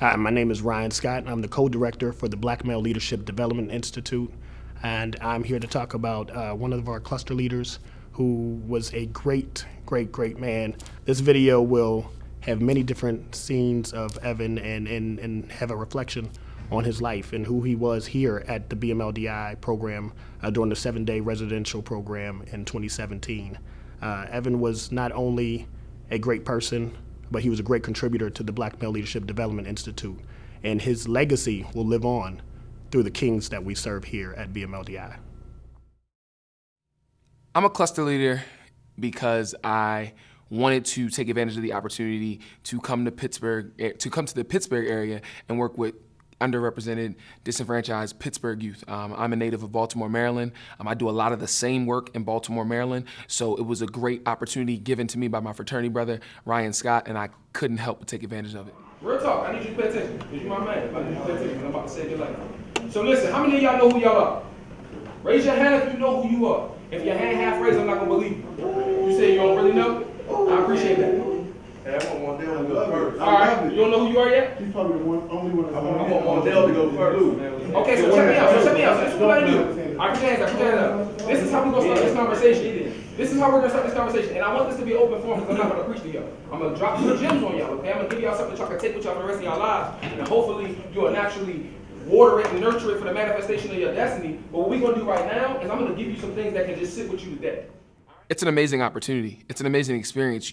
Hi, my name is Ryan Scott. I'm the co-director for the Black Male Leadership Development Institute, and I'm here to talk about one of our cluster leaders who was a great man. This video will have many different scenes of Evan and have a reflection on his life and who he was here at the BMLDI program during the 7-day residential program in 2017. Evan was not only a great person, but he was a great contributor to the Black Male Leadership Development Institute. And his legacy will live on through the kings that we serve here at BMLDI. I'm a cluster leader because I wanted to take advantage of the opportunity to come to the Pittsburgh area and work with underrepresented, disenfranchised Pittsburgh youth. I'm a native of Baltimore, Maryland. I do a lot of the same work in Baltimore, Maryland, so it was a great opportunity given to me by my fraternity brother, Ryan Scott, and I couldn't help but take advantage of it. Real talk, I need you to pay attention, because you're my man. I need you to pay attention, because I'm about to save your life. So listen, how many of y'all know who y'all are? Raise your hand if you know who you are. If your hand half raised, I'm not gonna believe you. You say you don't really know? I appreciate that. Hey, I want Mondale to go first. All right, you don't know who you are yet? He's probably the only one. I want Mondale to go first. Okay, so check me out. This is what I do. All right, put your hands up. This is how we're gonna start this conversation. This is how we're gonna start this conversation, and I want this to be open forum because I'm not gonna preach to y'all. I'm gonna drop some gems on y'all. Okay, I'm gonna give y'all something that y'all can take with y'all for the rest of y'all lives, and hopefully you'll naturally water it and nurture it for the manifestation of your destiny. But what we're gonna do right now is I'm gonna give you some things that can just sit with you today. It's an amazing opportunity. It's an amazing experience.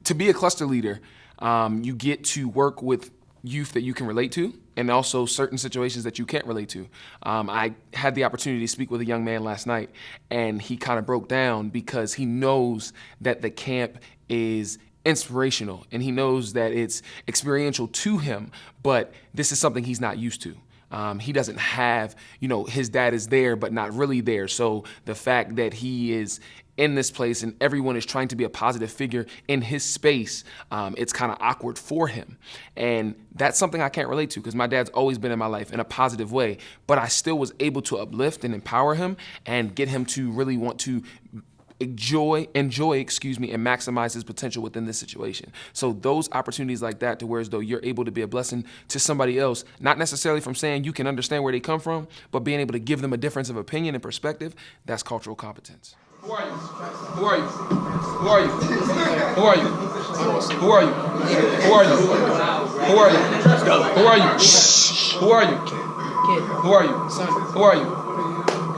To be a cluster leader, you get to work with youth that you can relate to, and also certain situations that you can't relate to. I had the opportunity to speak with a young man last night, and he kind of broke down because he knows that the camp is inspirational, and he knows that it's experiential to him, but this is something he's not used to. He doesn't have, his dad is there, but not really there. So the fact that he is in this place and everyone is trying to be a positive figure in his space, it's kind of awkward for him. And that's something I can't relate to because my dad's always been in my life in a positive way, but I still was able to uplift and empower him and get him to really want to enjoy, and maximize his potential within this situation. So those opportunities like that, to where as though you're able to be a blessing to somebody else, not necessarily from saying you can understand where they come from, but being able to give them a difference of opinion and perspective, that's cultural competence. Who are you? Who are you? Who are you? Who are you? Who are you? Who are you? Who are you? Who are you? Who are you? Who are you? Who are you?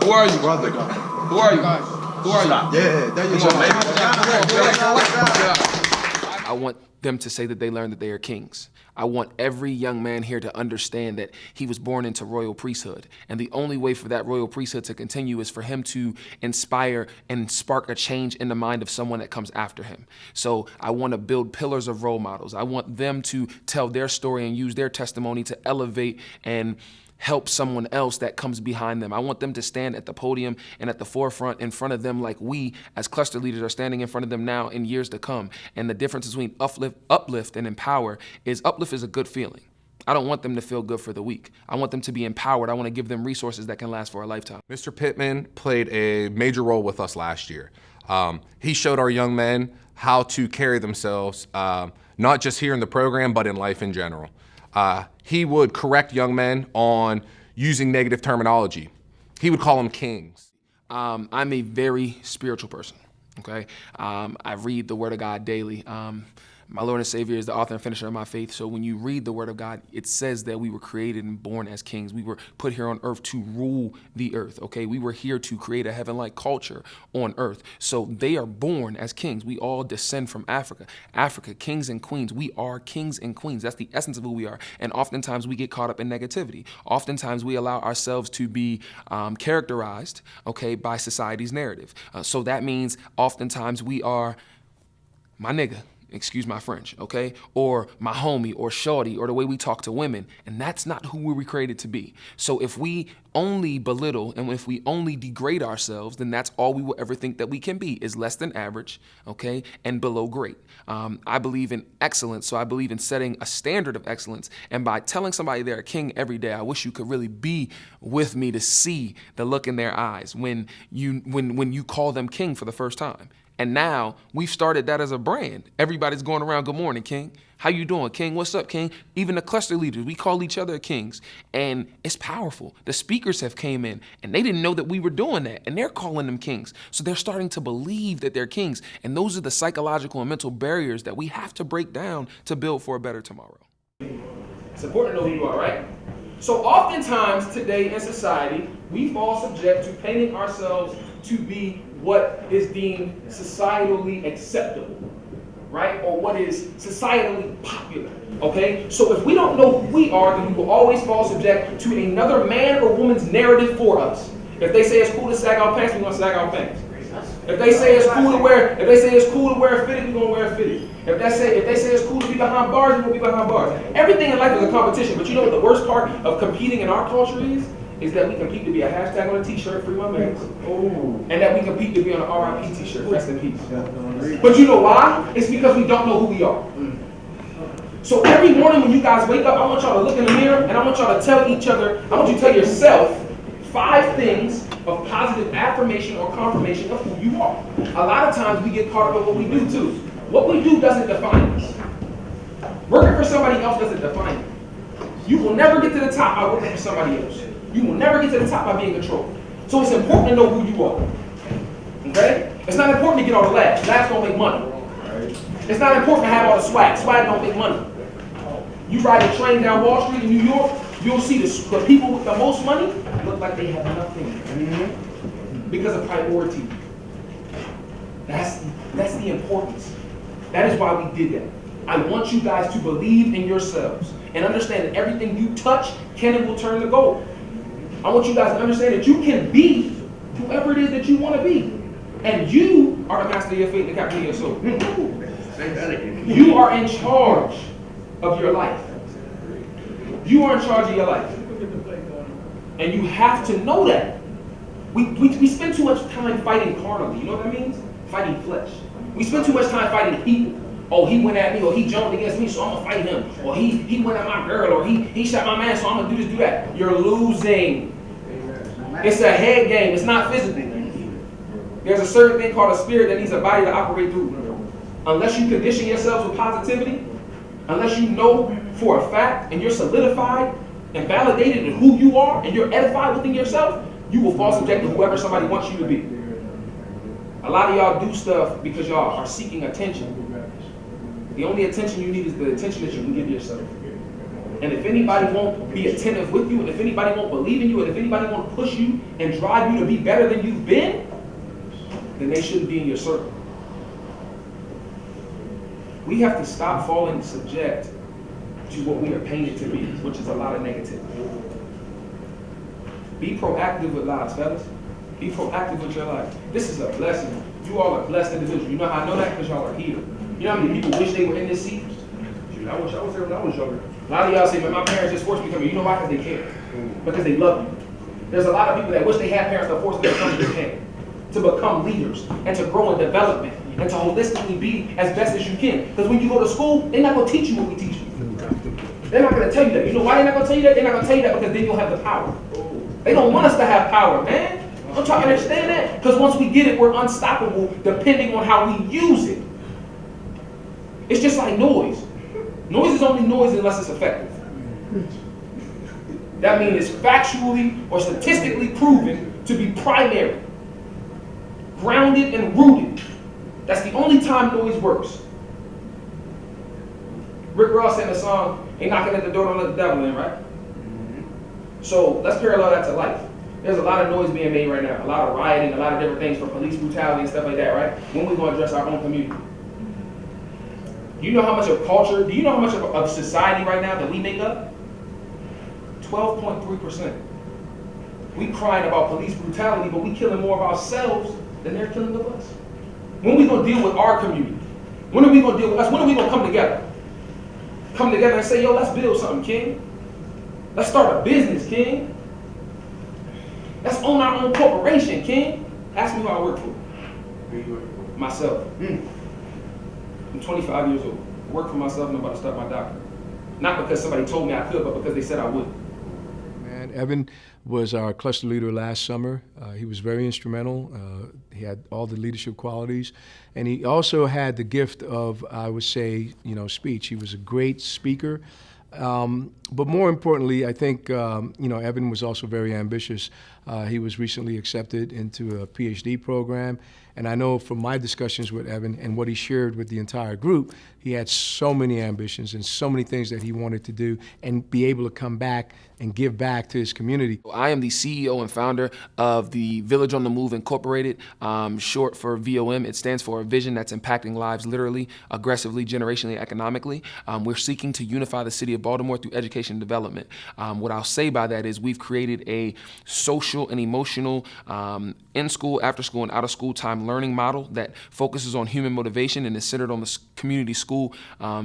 Who are you? Brother. Who are you? Who are you? Yeah, there you go, baby. I want them to say that they learned that they are kings. I want every young man here to understand that he was born into royal priesthood. And the only way for that royal priesthood to continue is for him to inspire and spark a change in the mind of someone that comes after him. So I want to build pillars of role models. I want them to tell their story and use their testimony to elevate and help someone else that comes behind them. I want them to stand at the podium and at the forefront in front of them like we as cluster leaders are standing in front of them now in years to come. And the difference between uplift and empower is uplift is a good feeling. I don't want them to feel good for the week. I want them to be empowered. I want to give them resources that can last for a lifetime. Mr. Pittman played a major role with us last year. He showed our young men how to carry themselves, not just here in the program, but in life in general. He would correct young men on using negative terminology. He would call them kings. I'm a very spiritual person, okay? I read the Word of God daily. My Lord and Savior is the author and finisher of my faith. So when you read the Word of God, it says that we were created and born as kings. We were put here on earth to rule the earth, okay? We were here to create a heaven-like culture on earth. So they are born as kings. We all descend from Africa. Africa, kings and queens. We are kings and queens. That's the essence of who we are. And oftentimes we get caught up in negativity. Oftentimes we allow ourselves to be characterized, okay, by society's narrative. So that means oftentimes we are my nigga. Excuse my French, okay? Or my homie, or shorty, or the way we talk to women. And that's not who we were created to be. So if we only belittle and if we only degrade ourselves, then that's all we will ever think that we can be, is less than average, okay, and below great. I believe in excellence, so I believe in setting a standard of excellence. And by telling somebody they're a king every day, I wish you could really be with me to see the look in their eyes when you call them king for the first time. And now we've started that as a brand. Everybody's going around, good morning, King. How you doing, King? What's up, King? Even the cluster leaders, we call each other kings. And it's powerful. The speakers have came in and they didn't know that we were doing that. And they're calling them kings. So they're starting to believe that they're kings. And those are the psychological and mental barriers that we have to break down to build for a better tomorrow. It's important to know who you are, right? So oftentimes today in society, we fall subject to painting ourselves to be what is deemed societally acceptable, right? Or what is societally popular, okay? So if we don't know who we are, then we will always fall subject to another man or woman's narrative for us. If they say it's cool to sag our pants, we're gonna sag our pants. If they say it's cool to wear, fitted, we're gonna wear fitted. If they say it's cool to be behind bars, we're gonna be behind bars. Everything in life is a competition, but you know what the worst part of competing in our culture is that we compete to be a hashtag on a t-shirt, free my man. And that we compete to be on an RIP t-shirt, rest in peace. But you know why? It's because we don't know who we are. So every morning when you guys wake up, I want y'all to look in the mirror and I want y'all to tell each other, I want you to tell yourself 5 things of positive affirmation or confirmation of who you are. A lot of times we get caught up in what we do too. What we do doesn't define us. Working for somebody else doesn't define you. You will never get to the top by working for somebody else. You will never get to the top by being controlled. So it's important to know who you are. Okay? It's not important to get all the laughs. Laughs don't make money. It's not important to have all the swag. Swag don't make money. You ride a train down Wall Street in New York, you'll see the people with the most money look like they have nothing. Because of priority. That's the importance. That is why we did that. I want you guys to believe in yourselves and understand that everything you touch can and will turn to gold. I want you guys to understand that you can be whoever it is that you want to be. And you are the master of your fate and the captain of your soul. You are in charge of your life. You are in charge of your life. And you have to know that. We spend too much time fighting carnally. You know what that means? Fighting flesh. We spend too much time fighting people. Oh, he went at me, or he jumped against me, so I'm gonna fight him. Or he went at my girl, or he shot my man, so I'm gonna do this, do that. You're losing. It's a head game, it's not physical. There's a certain thing called a spirit that needs a body to operate through. Unless you condition yourselves with positivity, unless you know for a fact and you're solidified and validated in who you are and you're edified within yourself, you will fall subject to whoever somebody wants you to be. A lot of y'all do stuff because y'all are seeking attention. The only attention you need is the attention that you can give yourself. And if anybody won't be attentive with you, and if anybody won't believe in you, and if anybody won't push you and drive you to be better than you've been, then they shouldn't be in your circle. We have to stop falling subject to what we are painted to be, which is a lot of negativity. Be proactive with lives, fellas. Be proactive with your life. This is a blessing. You all are blessed individuals. You know how I know that? Because y'all are here. You know how many people wish they were in this seat? Shoot, I wish I was there when I was younger. A lot of y'all say, man, my parents just forced me to come here. You know why? Because they care. Because they love you. There's a lot of people that wish they had parents that forced them to come to Japan, to become leaders, and to grow in development, and to holistically be as best as you can. Because when you go to school, they're not going to teach you what we teach you. They're not going to tell you that. You know why they're not going to tell you that? They're not going to tell you that because then you'll have the power. They don't want us to have power, man. I'm trying to understand that. Because once we get it, we're unstoppable depending on how we use it. It's just like noise. Noise is only noise unless it's effective. That means it's factually or statistically proven to be primary, grounded and rooted. That's the only time noise works. Rick Ross sang a song, "Ain't knocking at the door, don't let the devil in," right? So let's parallel that to life. There's a lot of noise being made right now, a lot of rioting, a lot of different things for police brutality and stuff like that, right? When we going to address our own community? Do you know how much of culture, do you know how much of society right now that we make up? 12.3%. We crying about police brutality, but we killing more of ourselves than they're killing of us. When are we going to deal with our community? When are we going to deal with us? When are we going to come together? Come together and say, yo, let's build something, King. Let's start a business, King. Let's own our own corporation, King. Ask me who I work for. Myself. I'm 25 years old. I work for myself and I'm about to start my doctorate. Not because somebody told me I could, but because they said I would. Man, Evan was our cluster leader last summer. He was very instrumental. He had all the leadership qualities, and he also had the gift of, I would say, speech. He was a great speaker. But more importantly, I think, Evan was also very ambitious. He was recently accepted into a PhD program. And I know from my discussions with Evan and what he shared with the entire group, he had so many ambitions and so many things that he wanted to do and be able to come back and give back to his community. I am the CEO and founder of the Village on the Move Incorporated, short for VOM. It stands for a vision that's impacting lives literally, aggressively, generationally, economically. We're seeking to unify the city of Baltimore through education and development. What I'll say by that is we've created a social and emotional in-school, after-school, and out-of-school time learning model that focuses on human motivation and is centered on the community school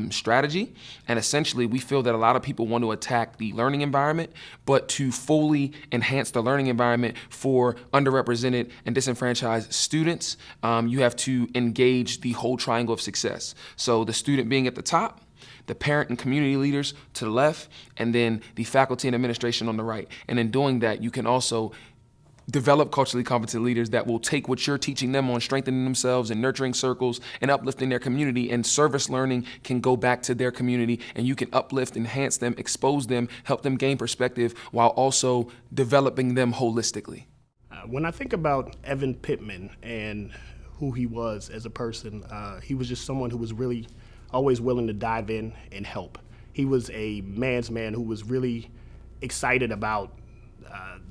strategy. And essentially, we feel that a lot of people want to attack the learning environment, but to fully enhance the learning environment for underrepresented and disenfranchised students, you have to engage the whole triangle of success. So the student being at the top, the parent and community leaders to the left, and then the faculty and administration on the right. And in doing that, you can also develop culturally competent leaders that will take what you're teaching them on strengthening themselves and nurturing circles and uplifting their community, and service learning can go back to their community, and you can uplift, enhance them, expose them, help them gain perspective while also developing them holistically. When I think about Evan Pittman and who he was as a person, he was just someone who was really always willing to dive in and help. He was a man's man who was really excited about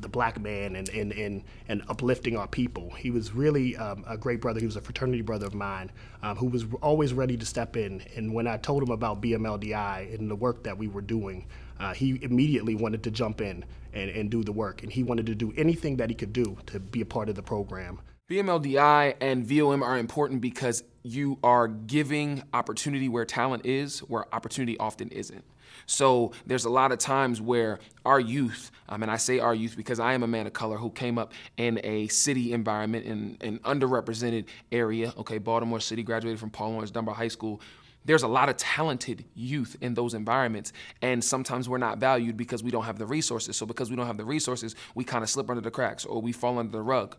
the black man and uplifting our people. He was really a great brother. He was a fraternity brother of mine who was always ready to step in. And when I told him about BMLDI and the work that we were doing, he immediately wanted to jump in and do the work. And he wanted to do anything that he could do to be a part of the program. BMLDI and VOM are important because you are giving opportunity where talent is, where opportunity often isn't. So there's a lot of times where our youth, and I say our youth because I am a man of color who came up in a city environment, in an underrepresented area, Baltimore City, graduated from Paul Laurence Dunbar High School. There's a lot of talented youth in those environments, and sometimes we're not valued because we don't have the resources. So because we don't have the resources, we kind of slip under the cracks or we fall under the rug.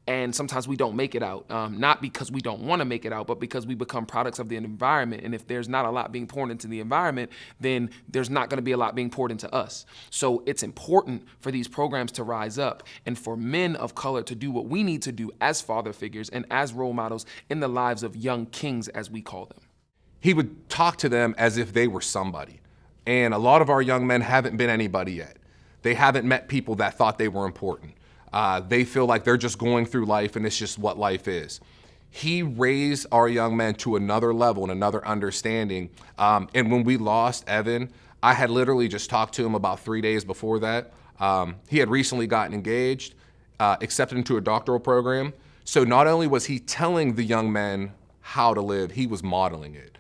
And sometimes we don't make it out, not because we don't want to make it out, but because we become products of the environment. And if there's not a lot being poured into the environment, then there's not going to be a lot being poured into us. So it's important for these programs to rise up and for men of color to do what we need to do as father figures and as role models in the lives of young kings, as we call them. He would talk to them as if they were somebody. And a lot of our young men haven't been anybody yet. They haven't met people that thought they were important. They feel like they're just going through life and it's just what life is. He raised our young men to another level and another understanding. And when we lost Evan, I had literally just talked to him about 3 days before that. He had recently gotten engaged, accepted into a doctoral program. So not only was he telling the young men how to live, he was modeling it.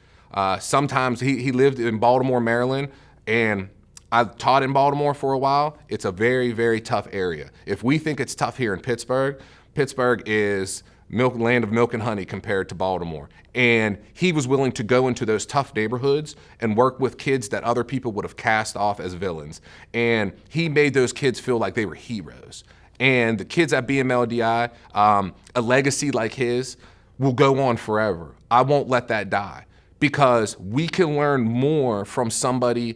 Sometimes he lived in Baltimore, Maryland, and I taught in Baltimore for a while. It's a very, very tough area. If we think it's tough here in Pittsburgh, Pittsburgh is land of milk and honey compared to Baltimore. And he was willing to go into those tough neighborhoods and work with kids that other people would have cast off as villains. And he made those kids feel like they were heroes. And the kids at BMLDI, a legacy like his will go on forever. I won't let that die because we can learn more from somebody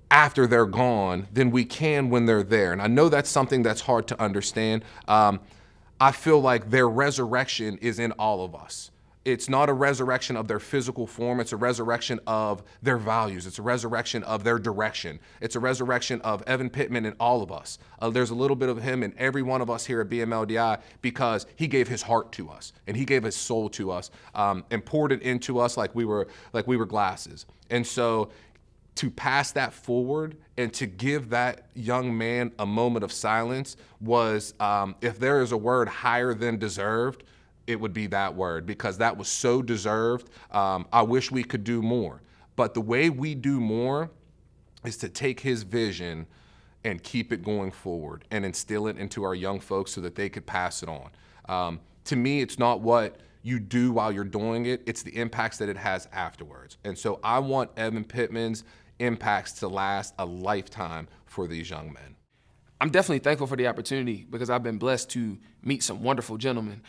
after they're gone than we can when they're there. And I know that's something that's hard to understand. I feel like their resurrection is in all of us. It's not a resurrection of their physical form, it's a resurrection of their values. It's a resurrection of their direction. It's a resurrection of Evan Pittman in all of us. There's a little bit of him in every one of us here at BMLDI because he gave his heart to us and he gave his soul to us and poured it into us like we were glasses. And so to pass that forward and to give that young man a moment of silence was, if there is a word higher than deserved, it would be that word because that was so deserved. I wish we could do more. But the way we do more is to take his vision and keep it going forward and instill it into our young folks so that they could pass it on. To me, it's not what you do while you're doing it, it's the impacts that it has afterwards. And so I want Evan Pittman's impacts to last a lifetime for these young men. I'm definitely thankful for the opportunity because I've been blessed to meet some wonderful gentlemen.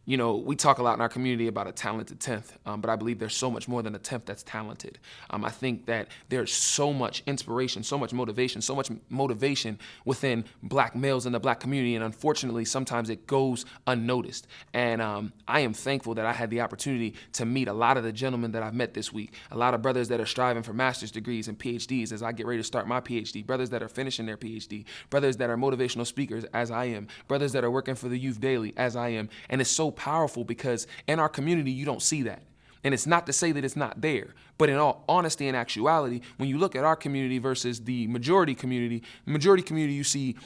We talk a lot in our community about a talented 10th, but I believe there's so much more than a 10th that's talented. I think that there's so much inspiration, so much motivation within black males in the black community, and unfortunately, sometimes it goes unnoticed. And I am thankful that I had the opportunity to meet a lot of the gentlemen that I've met this week, a lot of brothers that are striving for master's degrees and PhDs as I get ready to start my PhD, brothers that are finishing their PhD, brothers that are motivational speakers as I am, brothers that are working for the youth daily as I am, and it's so powerful because in our community, you don't see that. And it's not to say that it's not there, but in all honesty and actuality, when you look at our community versus the majority community, you see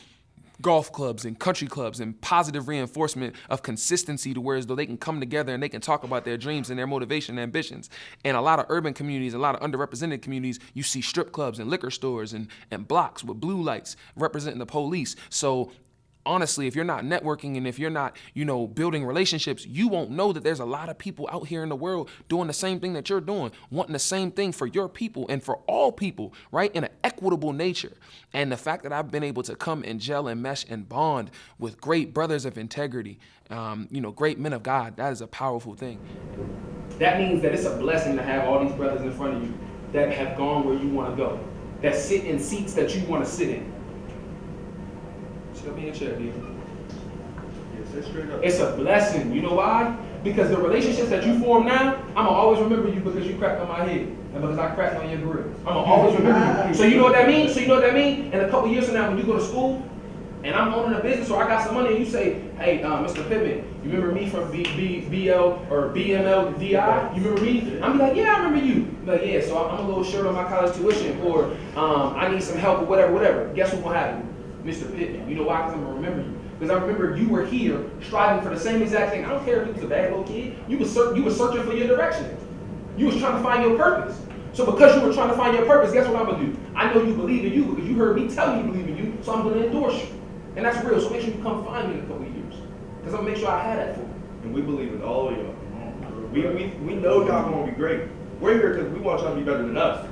golf clubs and country clubs and positive reinforcement of consistency to where as though they can come together and they can talk about their dreams and their motivation and ambitions. And a lot of urban communities, a lot of underrepresented communities, you see strip clubs and liquor stores and blocks with blue lights representing the police. So honestly, if you're not networking and if you're not, building relationships, you won't know that there's a lot of people out here in the world doing the same thing that you're doing, wanting the same thing for your people and for all people, right, in an equitable nature. And the fact that I've been able to come and gel and mesh and bond with great brothers of integrity, great men of God, that is a powerful thing. That means that it's a blessing to have all these brothers in front of you that have gone where you want to go, that sit in seats that you want to sit in. Still be in chair, dude. It's a blessing. You know why? Because the relationships that you form now, I'ma always remember you because you cracked on my head and because I cracked on your grill. I'ma always remember you. So you know what that means? In a couple years from now, when you go to school and I'm owning a business or I got some money and you say, hey, Mr. Pittman, you remember me from BL or BML DI? You remember me? I'm like, yeah, I remember you. Like, yeah, so I'm a little short on my college tuition or I need some help or whatever. Guess what will happen? Mr. Pittman. You know why? Because I'm going to remember you. Because I remember you were here striving for the same exact thing. I don't care if you was a bad little kid. You was searching for your direction. You was trying to find your purpose. So because you were trying to find your purpose, guess what I'm going to do? I know you believe in you because you heard me tell you you believe in you, so I'm going to endorse you. And that's real. So make sure you come find me in a couple of years. Because I'm going to make sure I have that for you. And we believe in all of y'all. We know y'all going to be great. We're here because we want y'all to be better than us.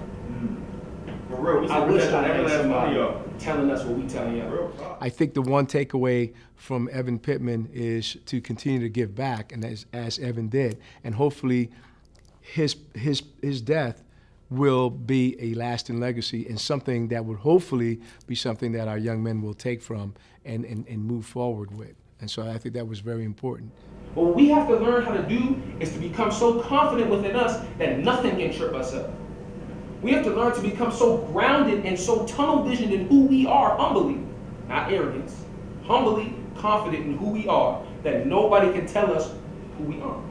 For real. We I wish I every had last one of y'all. somebody telling us what we telling y'all. I think the one takeaway from Evan Pittman is to continue to give back, and as Evan did, and hopefully his death will be a lasting legacy and something that would hopefully be something that our young men will take from and move forward with. And so I think that was very important. What we have to learn how to do is to become so confident within us that nothing can trip us up. We have to learn to become so grounded and so tunnel visioned in who we are, humbly, not arrogance, humbly confident in who we are, that nobody can tell us who we are.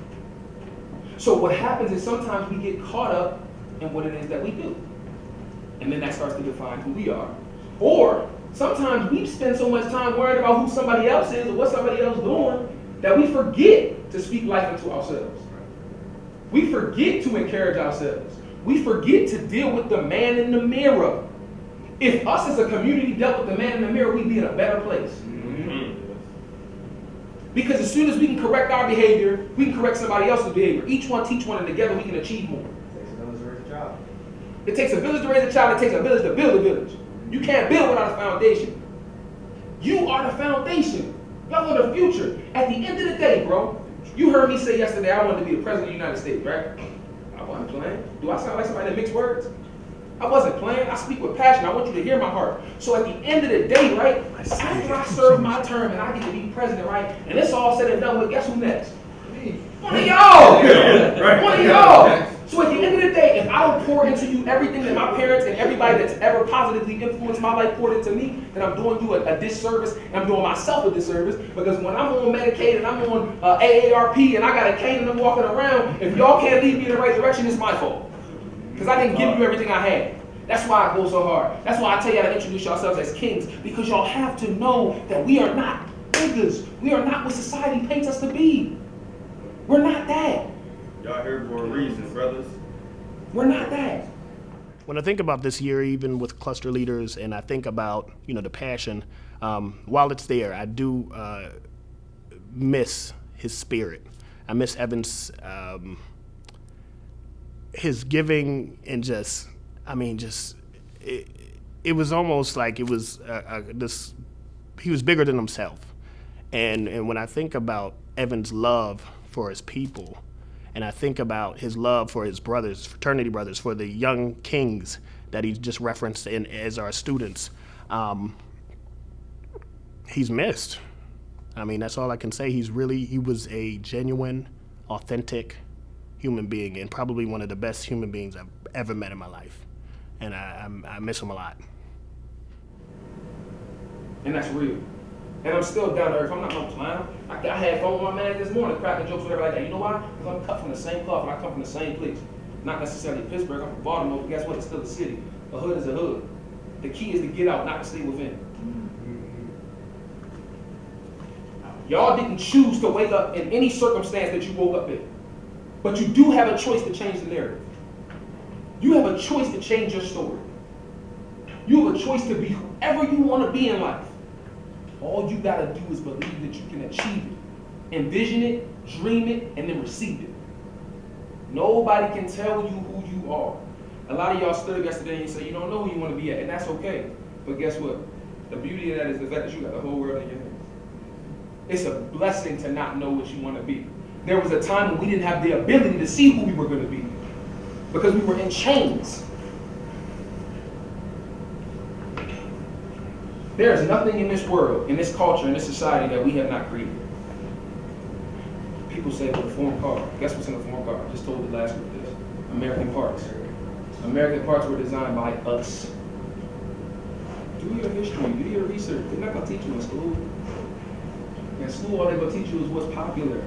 So what happens is sometimes we get caught up in what it is that we do. And then that starts to define who we are. Or sometimes we spend so much time worrying about who somebody else is or what somebody else is doing that we forget to speak life into ourselves. We forget to encourage ourselves. We forget to deal with the man in the mirror. If us as a community dealt with the man in the mirror, we'd be in a better place. Mm-hmm. Because as soon as we can correct our behavior, we can correct somebody else's behavior. Each one teach one, and together we can achieve more. It takes a village to raise a child. It takes a village to build a village. You can't build without a foundation. You are the foundation. Y'all are the future. At the end of the day, bro, you heard me say yesterday I wanted to be the president of the United States, right? I wasn't playing. Do I sound like somebody that mixed words? I wasn't playing. I speak with passion. I want you to hear my heart. So at the end of the day, right, after I serve my term and I get to be president, right, and it's all said and done with, guess who next? One of y'all. One of y'all. So at the end of the day, if I don't pour into you everything that my parents and everybody that's ever positively influenced my life poured into me, then I'm doing you a disservice, and I'm doing myself a disservice, because when I'm on Medicaid and I'm on AARP and I got a cane and I'm walking around, if y'all can't lead me in the right direction, it's my fault. Because I didn't give you everything I had. That's why I go so hard. That's why I tell y'all to introduce yourselves as kings, because y'all have to know that we are not niggas. We are not what society paints us to be. We're not that. Y'all here for a reason, brothers. We're not that. When I think about this year, even with cluster leaders, and I think about the passion, while it's there, I do miss his spirit. I miss Evan's his giving and it was almost like it was he was bigger than himself. And when I think about Evan's love for his people, and I think about his love for his brothers, fraternity brothers, for the young kings that he just referenced as our students, he's missed. I mean, that's all I can say. He was a genuine, authentic human being, and probably one of the best human beings I've ever met in my life. And I miss him a lot. And that's real. And I'm still down to earth. I'm not no clown. I had fun with my man this morning, cracking jokes, whatever like that. You know why? Because I'm cut from the same cloth and I come from the same place. Not necessarily Pittsburgh, I'm from Baltimore, but guess what? It's still a city. A hood is a hood. The key is to get out, not to stay within. Y'all didn't choose to wake up in any circumstance that you woke up in. But you do have a choice to change the narrative. You have a choice to change your story. You have a choice to be whoever you want to be in life. All you got to do is believe that you can achieve it. Envision it, dream it, and then receive it. Nobody can tell you who you are. A lot of y'all stood up yesterday and say you don't know who you want to be at, and that's okay. But guess what? The beauty of that is the fact that you got the whole world in your hands. It's a blessing to not know what you want to be. There was a time when we didn't have the ability to see who we were going to be because we were in chains. There is nothing in this world, in this culture, in this society that we have not created. People say, well, a foreign car. Guess what's in a foreign car? I just told the last group this. American parts. American parts were designed by us. Do your history, do your research. They're not going to teach you in school. In school, all they're going to teach you is what's popular,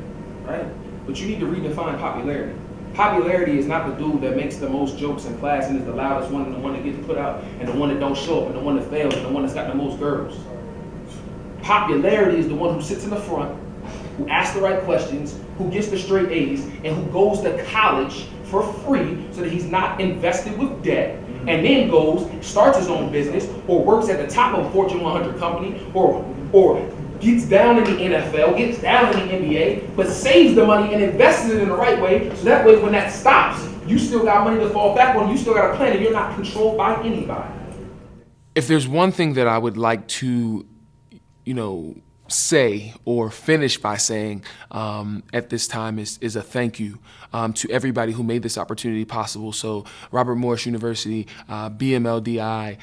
right? But you need to redefine popularity. Popularity is not the dude that makes the most jokes in class and is the loudest one and the one that gets put out and the one that don't show up and the one that fails and the one that's got the most girls. Popularity is the one who sits in the front, who asks the right questions, who gets the straight A's, and who goes to college for free so that he's not invested with debt, and then goes, starts his own business, or works at the top of a Fortune 100 company, or gets down in the NFL, gets down in the NBA, but saves the money and invests it in the right way, so that way when that stops, you still got money to fall back on, you still got a plan, and you're not controlled by anybody. If there's one thing that I would like to, say or finish by saying at this time is a thank you to everybody who made this opportunity possible. So Robert Morris University, BMLDI,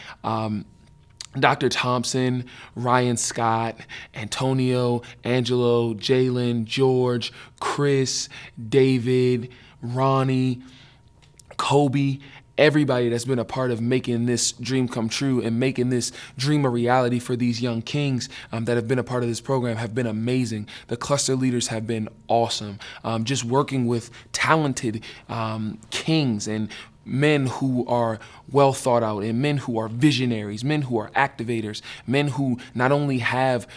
Dr. Thompson, Ryan Scott, Antonio, Angelo, Jalen, George, Chris, David, Ronnie, Kobe, everybody that's been a part of making this dream come true and making this dream a reality for these young kings that have been a part of this program have been amazing. The cluster leaders have been awesome. Just working with talented kings and men who are well thought out and men who are visionaries, men who are activators, men who not only have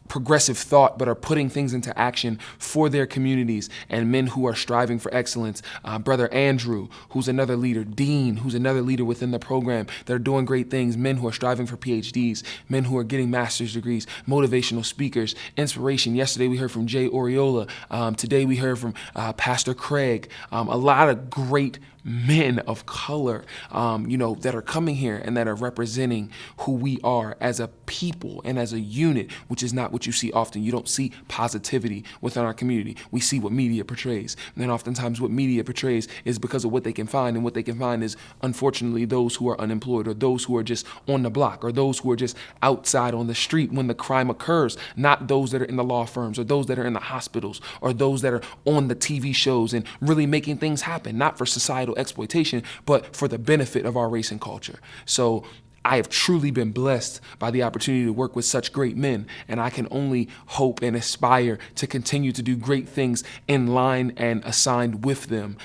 progressive thought, but are putting things into action for their communities, and men who are striving for excellence. Brother Andrew, who's another leader, Dean, who's another leader within the program that are doing great things, men who are striving for PhDs, men who are getting master's degrees, motivational speakers, inspiration. Yesterday we heard from Jay Oriola. Today we heard from Pastor Craig. A lot of great men of color, that are coming here and that are representing who we are as a people and as a unit, which is not what you see often. You don't see positivity within our community. We see what media portrays. And then oftentimes what media portrays is because of what they can find, and what they can find is, unfortunately, those who are unemployed, or those who are just on the block, or those who are just outside on the street when the crime occurs, not those that are in the law firms, or those that are in the hospitals, or those that are on the TV shows and really making things happen, not for societal exploitation, but for the benefit of our race and culture. So I have truly been blessed by the opportunity to work with such great men, and I can only hope and aspire to continue to do great things in line and assigned with them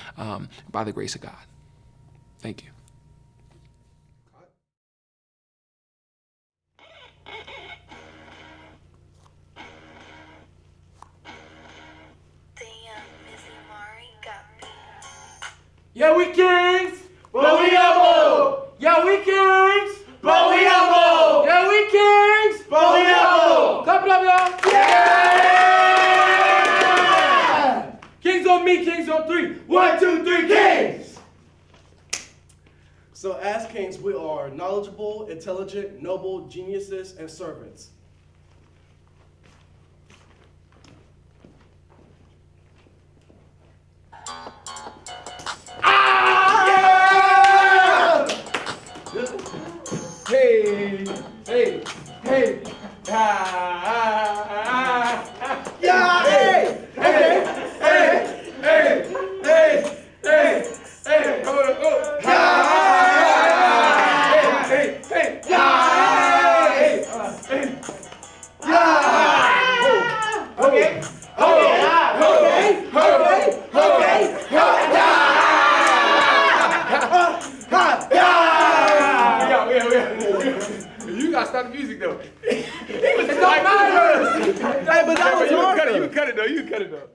by the grace of God. Thank you. Yeah, we kings, but we humble. Yeah, we kings, but we humble. Yeah, we kings, but we humble. Clap it up, y'all. Yeah! Kings on me, kings on three. 1, 2, 3, kings. So as kings, we are knowledgeable, intelligent, noble, geniuses, and servants. Hey, hey, hey. Yeah! Hey! Hey! Hey! Hey! Hey! Hey! Hey, hold on, oh. Hey, hey, hey. Okay. You gotta stop the music though. It don't matter. Hey, but that was You hard. can cut it though.